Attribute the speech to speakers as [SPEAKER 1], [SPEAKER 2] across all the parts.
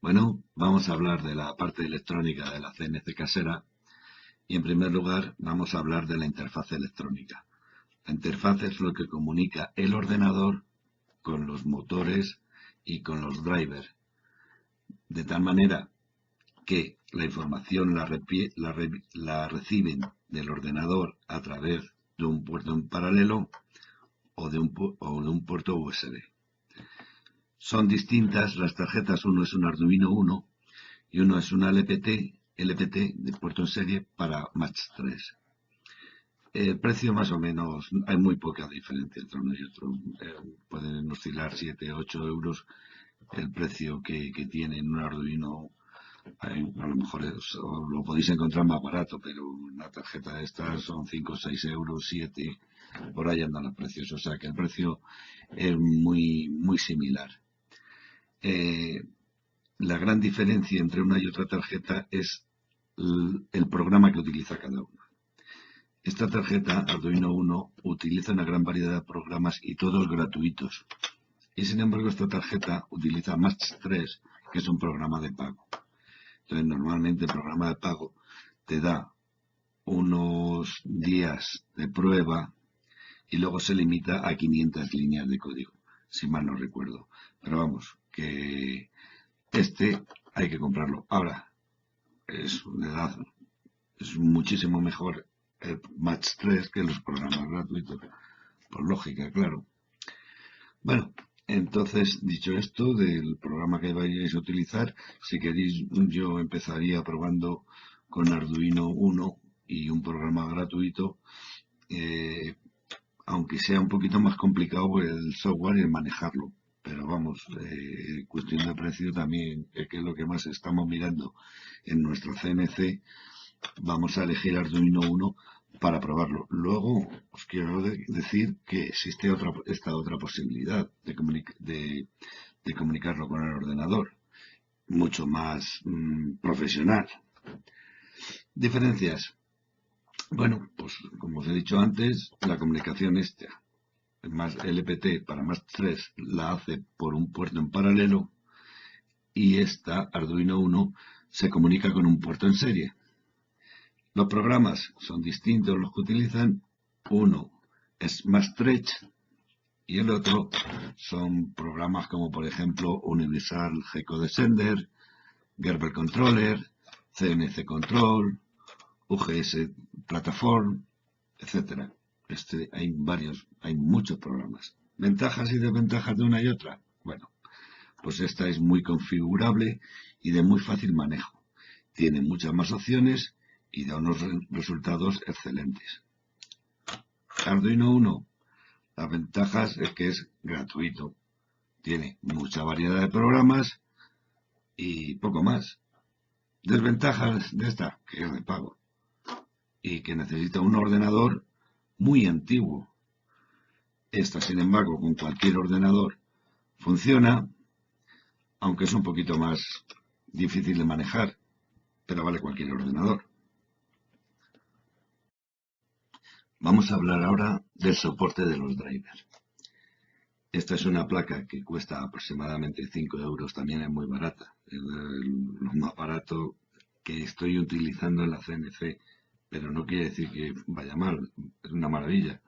[SPEAKER 1] Bueno, vamos a hablar de la parte electrónica de la CNC casera y en primer lugar vamos a hablar de la interfaz electrónica. La interfaz es lo que comunica el ordenador con los motores y con los drivers, de tal manera que la información la reciben del ordenador a través de un puerto en paralelo o de un puerto USB. Son distintas las tarjetas, uno es un Arduino Uno y uno es una LPT de puerto en serie para Match 3. El precio más o menos, hay muy poca diferencia entre uno y otro. Pueden oscilar 7, 8 euros el precio que tiene en un Arduino. A lo mejor lo podéis encontrar más barato, pero una tarjeta de estas son 5, 6 euros, 7, por ahí andan los precios. O sea que el precio es muy similar. La gran diferencia entre una y otra tarjeta es el programa que utiliza cada una. Esta tarjeta Arduino Uno utiliza una gran variedad de programas y todos gratuitos. Y sin embargo esta tarjeta utiliza Match 3, que es un programa de pago. Entonces normalmente el programa de pago te da unos días de prueba y luego se limita a 500 líneas de código, si mal no recuerdo. Pero vamos, que hay que comprarlo. Ahora, es muchísimo mejor el Match 3 que los programas gratuitos, por lógica, claro. Bueno, entonces, dicho esto del programa que vayáis a utilizar, si queréis, yo empezaría probando con Arduino Uno y un programa gratuito, aunque sea un poquito más complicado el software y el manejarlo. Pero vamos, cuestión de precio también, que es lo que más estamos mirando en nuestro CNC, vamos a elegir Arduino Uno para probarlo. Luego os quiero decir que existe esta otra posibilidad de comunicarlo con el ordenador, mucho más profesional. Diferencias. Bueno, pues como os he dicho antes, la comunicación más LPT para más 3 la hace por un puerto en paralelo y esta Arduino Uno se comunica con un puerto en serie. Los programas son distintos los que utilizan. Uno es Maestretch y el otro son programas como por ejemplo Universal G-Code Sender, Gerber Controller, CNC Control, UGS Platform, etc. Hay muchos programas. ¿Ventajas y desventajas de una y otra? Bueno, pues esta es muy configurable y de muy fácil manejo. Tiene muchas más opciones y da unos resultados excelentes. Arduino Uno, las ventajas es que es gratuito, tiene mucha variedad de programas y poco más. Desventajas de esta, que es de pago y que necesita un ordenador muy antiguo. Esta, sin embargo, con cualquier ordenador funciona, aunque es un poquito más difícil de manejar, pero vale cualquier ordenador. Vamos a hablar ahora del soporte de los drivers. Esta es una placa que cuesta aproximadamente 5 euros, también es muy barata. Es lo más barato que estoy utilizando en la CNC, pero no quiere decir que vaya mal, es una maravilla.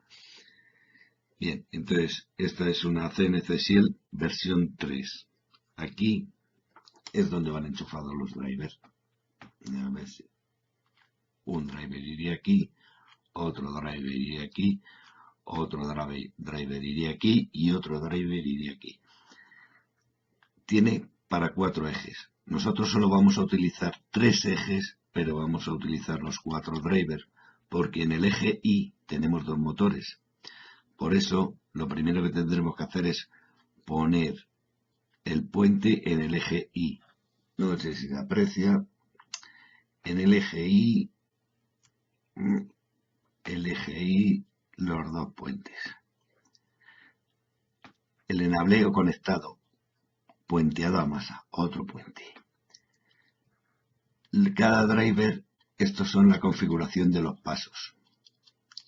[SPEAKER 1] Bien, entonces, esta es una CNC Shield versión 3. Aquí es donde van enchufados los drivers. A ver si un driver iría aquí, otro driver iría aquí, otro driver iría aquí y otro driver iría aquí. Tiene para 4 ejes. Nosotros solo vamos a utilizar 3 ejes, pero vamos a utilizar los 4 drivers, porque en el eje Y tenemos 2 motores. Por eso, lo primero que tendremos que hacer es poner el puente en el eje Y. No sé si se aprecia. En el eje Y, los 2 puentes. El enableo conectado, puenteado a masa, otro puente. Cada driver, estos son la configuración de los pasos,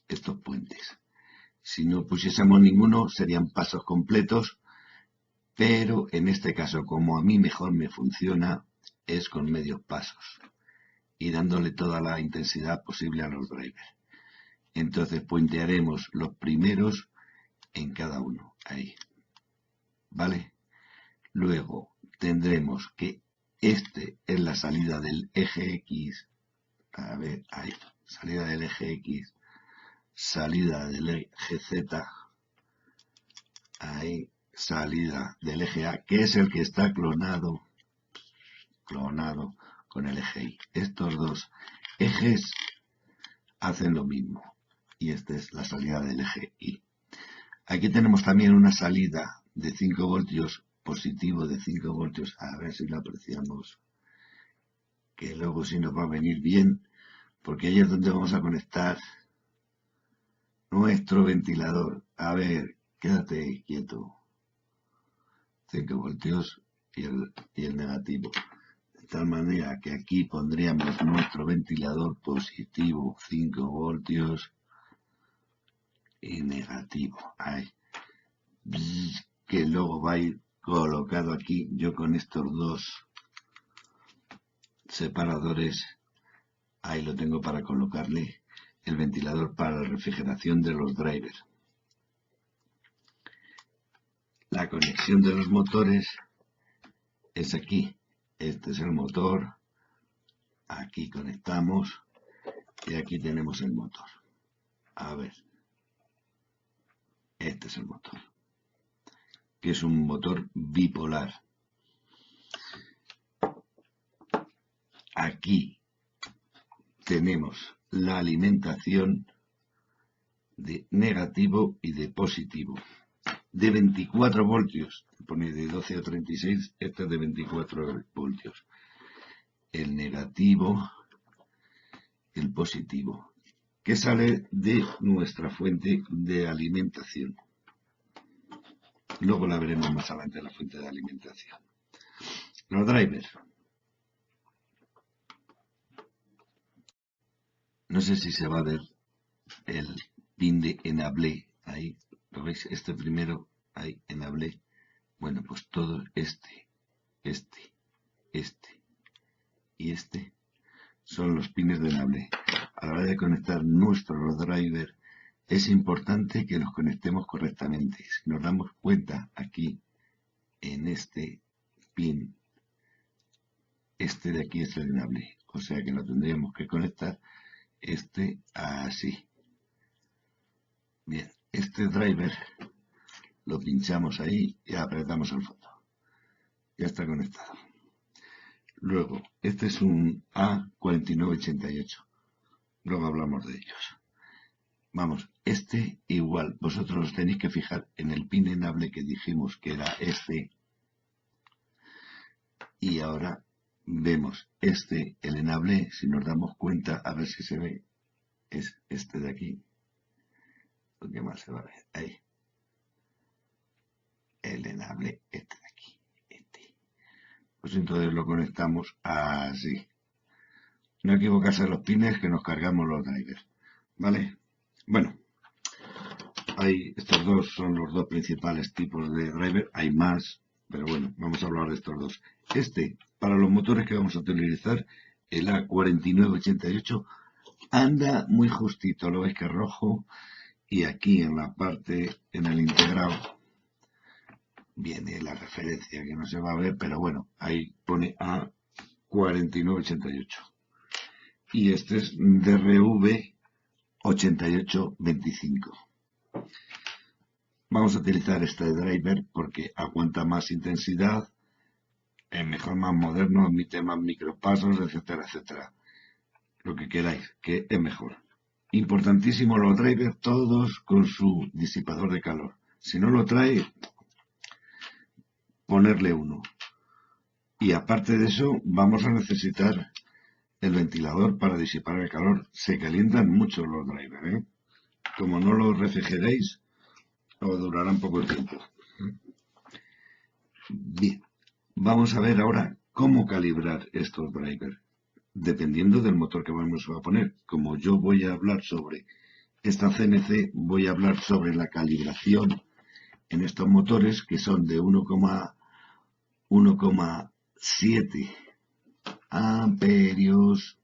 [SPEAKER 1] estos puentes. Si no pusiésemos ninguno, serían pasos completos, pero en este caso, como a mí mejor me funciona, es con medios pasos y dándole toda la intensidad posible a los drivers. Entonces puentearemos los primeros en cada uno, ahí, ¿vale? Luego tendremos que este es la salida del eje X, a ver, ahí, salida del eje X, salida del eje Z, ahí, salida del eje A, que es el que está clonado con el eje Y. Estos dos ejes hacen lo mismo y esta es la salida del eje Y. Aquí tenemos también una salida de 5 voltios, positivo de 5 voltios, a ver si lo apreciamos, que luego sí nos va a venir bien, porque ahí es donde vamos a conectar nuestro ventilador. A ver, quédate quieto. 5 voltios y el negativo. De tal manera que aquí pondríamos nuestro ventilador positivo, 5 voltios, y negativo. Ahí. Que luego va a ir colocado aquí, yo con estos dos separadores, ahí lo tengo para colocarle el ventilador para la refrigeración de los drivers. La conexión de los motores es aquí. Este es el motor. Aquí conectamos y aquí tenemos el motor. A ver. Este es el motor, que es un motor bipolar. Aquí tenemos la alimentación de negativo y de positivo. De 24 voltios, pone de 12 a 36, este es de 24 voltios. El negativo, el positivo, que sale de nuestra fuente de alimentación. Luego la veremos más adelante, la fuente de alimentación. Los drivers. No sé si se va a ver el pin de enable ahí. ¿Lo veis? Este primero, ahí, enable. Bueno, pues todo este y este son los pines de enable. A la hora de conectar nuestro driver, es importante que los conectemos correctamente. Si nos damos cuenta aquí, en este pin, este de aquí es el enable. O sea que lo tendríamos que conectar así. Bien, este driver lo pinchamos ahí y apretamos el fondo. Ya está conectado. Luego, este es un A4988. Luego hablamos de ellos. Vamos, este igual. Vosotros os tenéis que fijar en el pin enable que dijimos que era este. Y ahora vemos el enable, si nos damos cuenta, a ver si se ve, es este de aquí. Lo que más se va a ver, ahí. El enable, este de aquí. Pues entonces lo conectamos así. No equivocarse los pines que nos cargamos los drivers. ¿Vale? Bueno, estos dos son los dos principales tipos de driver. Hay más, pero bueno, vamos a hablar de estos dos. Para los motores que vamos a utilizar, el A4988, anda muy justito. Lo veis que es rojo. Y aquí en la parte, en el integrado, viene la referencia que no se va a ver, pero bueno, ahí pone A4988. Y este es DRV8825. Vamos a utilizar este driver porque aguanta más intensidad, es mejor, más moderno, emite más micropasos, etcétera, etcétera. Lo que queráis, que es mejor. Importantísimo los drivers, todos con su disipador de calor. Si no lo trae, ponerle uno. Y aparte de eso, vamos a necesitar el ventilador para disipar el calor. Se calientan mucho los drivers, ¿eh? Como no los refrigeréis, os durarán poco tiempo. Bien, vamos a ver ahora cómo calibrar estos drivers, dependiendo del motor que vamos a poner. Como yo voy a hablar sobre esta CNC, voy a hablar sobre la calibración en estos motores que son de 1,7 amperios,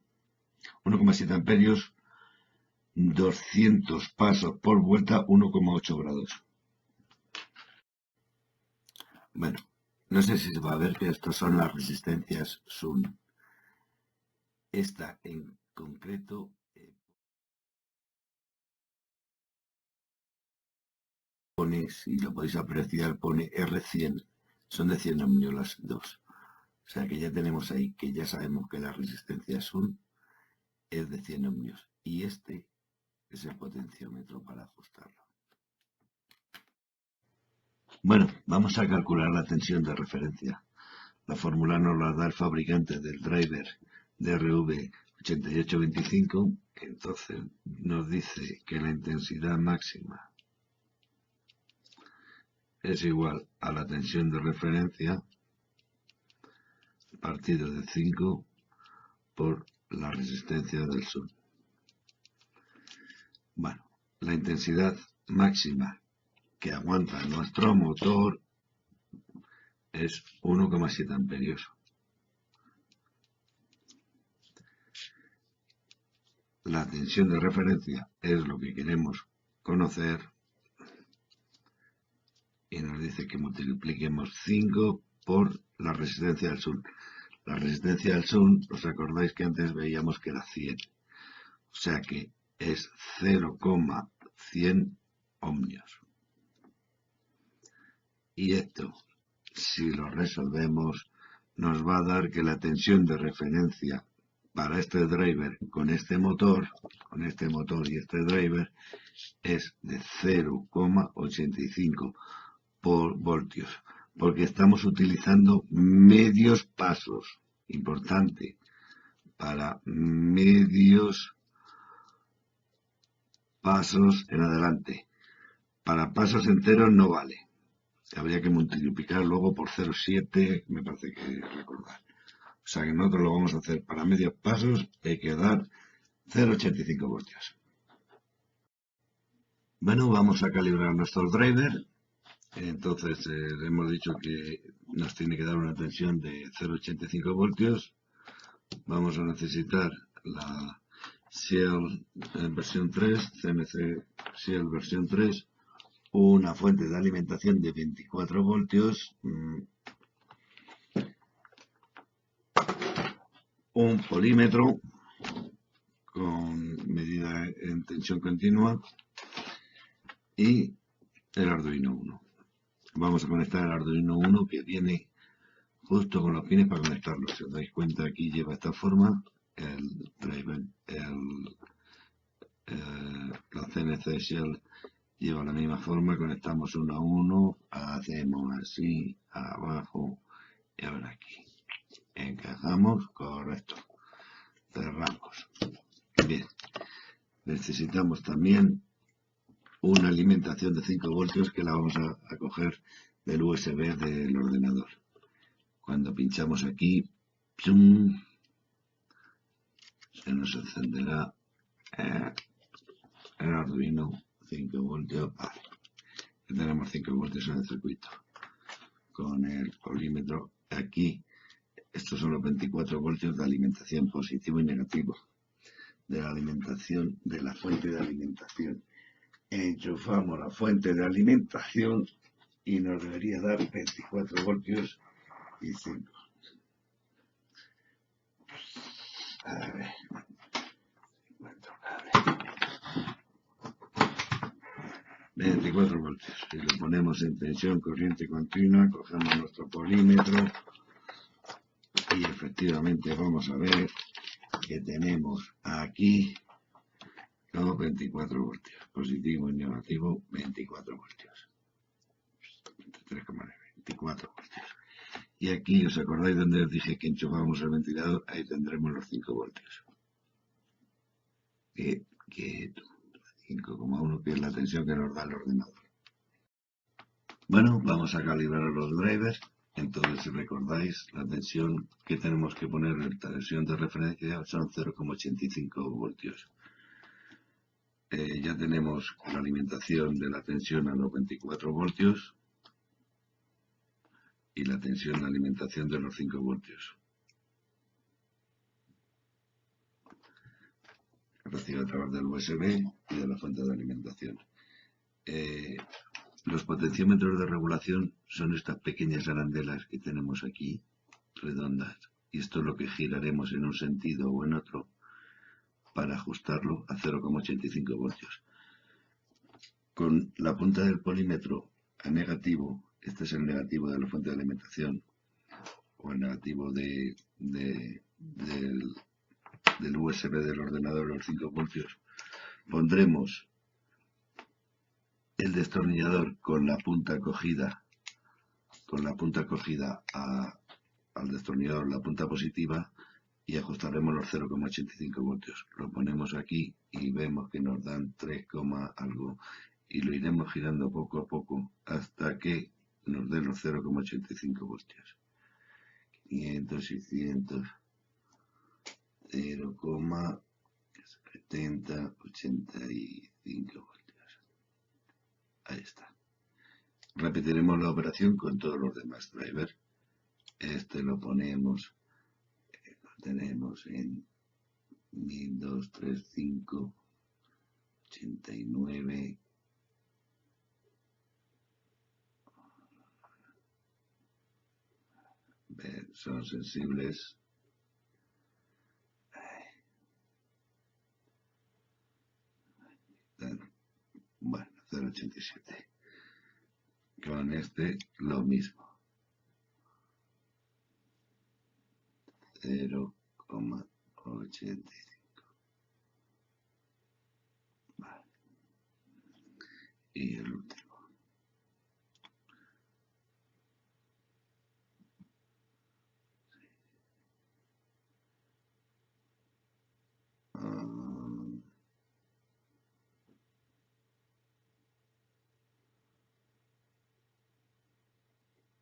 [SPEAKER 1] 1,7 amperios, 200 pasos por vuelta, 1,8 grados. Bueno, no sé si se va a ver que estas son las resistencias Sun. Esta en concreto pone, si lo podéis apreciar, pone R100, son de 100 ohmios las dos. O sea que ya tenemos ahí que ya sabemos que la resistencia Sun es de 100 ohmios y este es el potenciómetro para ajustarlo. Bueno, vamos a calcular la tensión de referencia. La fórmula nos la da el fabricante del driver DRV8825, que entonces nos dice que la intensidad máxima es igual a la tensión de referencia partido de 5 por la resistencia del Sun. Bueno, la intensidad máxima que aguanta nuestro motor es 1,7 amperios. La tensión de referencia es lo que queremos conocer y nos dice que multipliquemos 5 por la resistencia del Sun. La resistencia del Sun, ¿os acordáis que antes veíamos que era 100? O sea que es 0,100 ohmios. Y esto, si lo resolvemos, nos va a dar que la tensión de referencia para este driver con este motor y este driver es de 0,85 por voltios, porque estamos utilizando medios pasos. Importante, para medios pasos en adelante. Para pasos enteros no vale. Habría que multiplicar luego por 0,7, me parece que recordar. O sea que nosotros lo vamos a hacer para medios pasos, hay que dar 0,85 voltios. Bueno, vamos a calibrar nuestro driver. Entonces hemos dicho que nos tiene que dar una tensión de 0,85 voltios. Vamos a necesitar la Shell versión 3, CMC Shell versión 3, una fuente de alimentación de 24 voltios, un polímetro con medida en tensión continua y el Arduino Uno. Vamos a conectar el Arduino Uno que viene justo con los pines para conectarlo. Si os dais cuenta, aquí lleva esta forma, el driver, la CNC Shell lleva la misma forma, conectamos uno a uno, hacemos así, abajo y ahora aquí. Encajamos, correcto. Cerramos. Bien. Necesitamos también una alimentación de 5 voltios que la vamos a coger del USB del ordenador. Cuando pinchamos aquí, ¡pum!, se nos encenderá el Arduino 5 voltios. Vale. Tenemos 5 voltios en el circuito. Con el polímetro aquí, estos son los 24 voltios de alimentación positivo y negativo de la alimentación, de la fuente de alimentación. Enchufamos la fuente de alimentación y nos debería dar 24 voltios y 5. A ver, encuentro cable. 24 voltios. Si lo ponemos en tensión corriente continua, cogemos nuestro polímetro y efectivamente vamos a ver que tenemos aquí los 24 voltios. Positivo y negativo, 24 voltios. 23,9, 24 voltios. Y aquí, ¿os acordáis donde os dije que enchufamos el ventilador? Ahí tendremos los 5 voltios. Que 5,1, que es la tensión que nos da el ordenador. Bueno, vamos a calibrar los drivers. Entonces, si recordáis, la tensión que tenemos que poner en la tensión de referencia son 0,85 voltios. ya tenemos la alimentación de la tensión a los 24 voltios y la tensión de alimentación de los 5 voltios. Recibe a través del USB y de la fuente de alimentación. Los potenciómetros de regulación son estas pequeñas arandelas que tenemos aquí, redondas, y esto es lo que giraremos en un sentido o en otro para ajustarlo a 0,85 voltios. Con la punta del polímetro a negativo, este es el negativo de la fuente de alimentación, o el negativo del USB del ordenador, los 5 voltios, pondremos el destornillador con la punta cogida al destornillador, la punta positiva, y ajustaremos los 0,85 voltios. Lo ponemos aquí y vemos que nos dan 3, algo, y lo iremos girando poco a poco hasta que nos den los 0,85 voltios. 500, 600, 0,70, 85 voltios. Ahí está. Repetiremos la operación con todos los demás drivers. Este lo ponemos, lo tenemos en 1235, 89. Son sensibles. Bueno, 0,87. Con este lo mismo. 0,85. Vale. Y el último.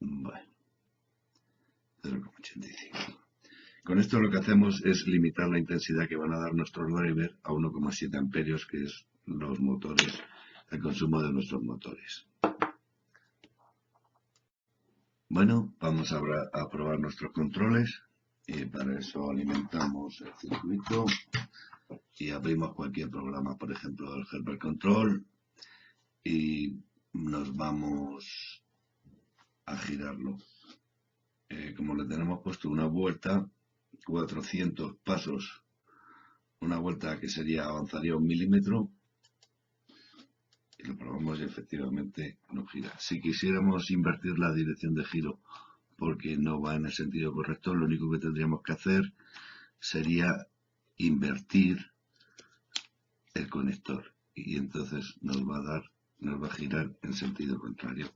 [SPEAKER 1] Bueno, 0,85. Con esto lo que hacemos es limitar la intensidad que van a dar nuestros drivers a 1,7 amperios, que es los motores, el consumo de nuestros motores. Bueno, vamos a probar nuestros controles y para eso alimentamos el circuito y abrimos cualquier programa, por ejemplo el Herbert Control, y nos vamos a girarlo. Como le tenemos puesto una vuelta, 400 pasos, una vuelta que avanzaría 1 milímetro, y lo probamos y efectivamente no gira. Si quisiéramos invertir la dirección de giro porque no va en el sentido correcto, lo único que tendríamos que hacer sería invertir el conector y entonces nos va a girar en sentido contrario.